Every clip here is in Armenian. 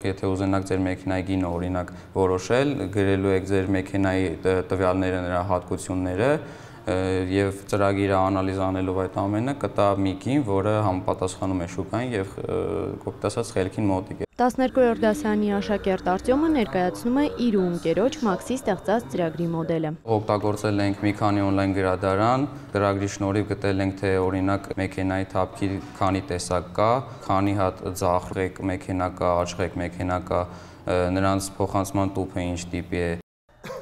Եթե ուզենաք ձեր մեքենայի գինը օրինակ որոշել, գրելու եք ձեր մեքենայի տվյալները, նրա հատկությունները եւ ծրագիրը անալիզ անելով այդ ամենը կտա մի գին, որը համապատասխանում է շուկային եւ կոպիտ ասած խելքին մոտիկ է։ 12-րդ դասարանի աշակերտ Արտյոմը ներկայացնում է իր ու ընկերոջ Մաքսի ստեղծած ծրագրի մոդելը։ Օգտագործել ենք մի քանի on-line գրադարան, ծրագրի շնորհիվ գտել ենք թե օրինակ մեքենայի թափքի քանի տեսակ կա, քանի հատ ձախլիկ մեքենա կա, աչղեք մեքենա կա, նրանց փոխանցման տուփը ինչ տիպի է։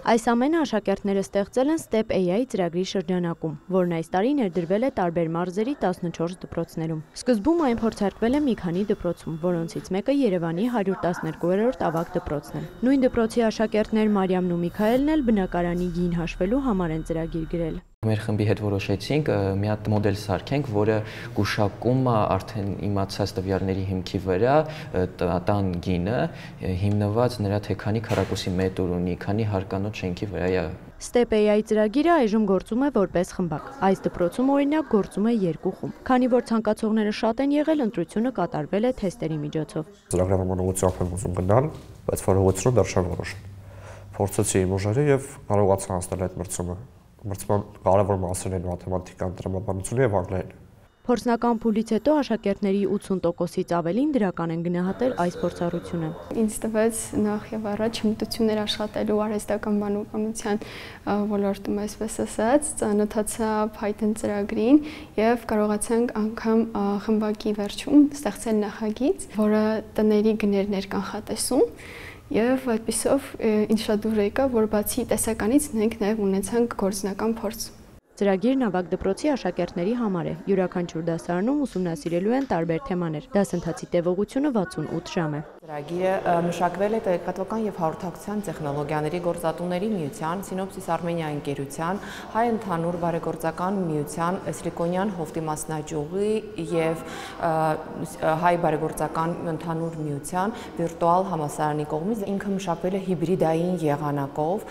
Այս ամենը աշակերտները ստեղծել են Step AI ծրագրի շրջանակում, որն այս տարի ներդրվել է տարբեր մարզերի 14 դպրոցներում։ Սկզբում այն փորձարկվել է մի քանի դպրոցում, որոնցից մեկը Երևանի 112-րդ ավագ դպրոցն է։ Նույն դպրոցի աշակերտներ Մարիամն ու Միքայելն էլ բնակարանի գին հաշվելու համար են ծրագիր գրել։ Մեր խմբի հետ որոշեցինք մի հատ մոդել սարքենք, որը գուշակում է արդեն իմացած տվյալների հիմքի վրա տան գինը, հիմնված նրա թե քանի քառակուսի մետր ունի, քանի հարկանոց շենքի վրա է։ Step AI ծրագիրը այժմ գործում է որպես խմբակ։ Այս դպրոցում օրինակ գործում է 2 խումբ։ Քանի որ ցանկացողները շատ են եղել, ընտրությունը կատարվել է թեստերի միջոցով։ Ծրագրավորման ուղղությամբ եմ ուզում գնալ, բայց որոշությունը դեռ չեմ որոշել։ Փորձեցի իմ ուժերը եւ կարողացա հասնել այդ մրցումը։ Մրցման կարևոր մասերն են մաթեմատիկան, տրամաբանությունը եւ անգլերեն։ Փորձնական փուլից հետո աշակերտների 80%-ից ավելին դրական են գնահատել այս փորձառությունը։ Ինձ տվեց նախ եւ առաջ հմտություններ աշխատելու արհեստական բանականության ոլորտում, այսպես ասած, ծանոթացա Python ծրագրին եւ կարողացանք անգամ խմբակի վերջում ստեղծել նախագիծ, որը տների գներներ կանխատեսում։ Եվ այդպիսով ինձ շատ դուր եկա, որ բացի տեսականից մենք նաև ունեցանք գործնական փորձ։ Ծրագիրն ավագ դպրոցի աշակերտների համար է։ Յուրաքանչյուր դասարանում ուսումնասիրելու են տարբեր թեմաներ։ Դասընթացի տևողությունը 68 ժամ է։ Ծրագիրը մշակվել է տեղեկատվական եւ հաղորդակցության տեխնոլոգիաների գործատուների միության, Սինոպսիս Արմենիա ընկերության, Հայ ընդհանուր բարեգործական միության, Սիլիկոնյան հովտի մասնաճյուղի եւ Հայ բարեգործական ընդհանուր միության վիրտուալ համալսարանի կողմից ինքը մշակվել է հիբրիդային եղանակով։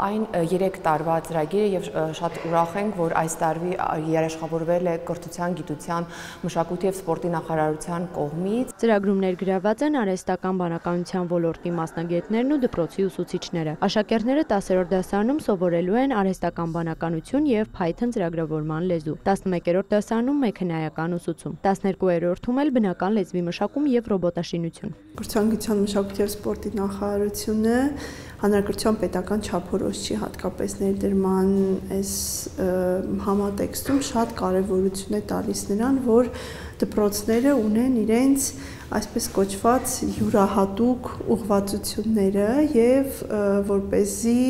Այն 3 տարվա ծրագիր է եւ շատ ուրախ ենք, որ այս տարի երաշխավորվել է կրթության, գիտության, մշակույթի եւ սպորտի նախարարության կողմից։ Ծրագրում ներգրաված են արհեստական բանականության ոլորտի մասնագետներն ու դպրոցի ուսուցիչները։ Աշակերտները 10-րդ դասարանում սովորելու են արհեստական բանականություն եւ Python ծրագրավորման լեզու, 11-րդ դասարանում մեքենայական ուսուցում, 12-րդում էլ բնական լեզվի մշակում եւ ռոբոտաշինություն։ Կրթության, մշակույթի եւ սպորտի նախարարությունը հանրակրթության պետական չափորոշիչի հատկապես ներդրման այս համատեքստում շատ կարևորություն է տալիս նրան, որ դպրոցները ունեն իրենց այսպես կոչված յուրահատուկ ուղղվածությունները եւ որպեսզի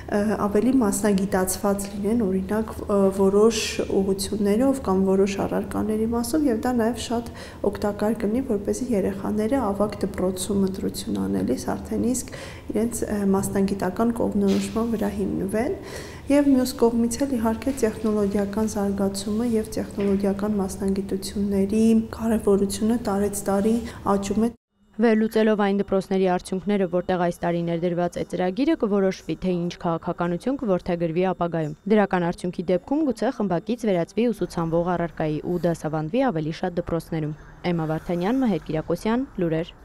ավելի մասնագիտացված լինեն օրինակ որոշ ուղղություններով կամ որոշ առարկաների մասով եւ դա նաեւ շատ օգտակար կլինի որպեսզի երեխաները ավագ դպրոցում ընտրություն անելիս արդեն իսկ իրենց մասնագիտական կողմնորոշման վրա հիմնվեն եւ մյուս կողմից էլ իհարկե տեխնոլոգիական զարգացումը եւ տեխնոլոգիական մասնագիտությունների կարեւորությունը տարեցտարի աճում է։ Վերլուծելով այն դպրոցների արդյունքները, որտեղ այս տարի ներդրված է ծրագիրը, կորոշվի, թե ինչ քաղաքականություն կորդեգրվի ապագայում։ Դրական արդյունքի դեպքում գուցե խմբակից վերածվի ուսուցանվող առարկայի ու դասավանդվի ավելի շատ դպրոցներում։ Էմմա Վարդանյան, Մհեր Կիրակոսյան, լուրեր։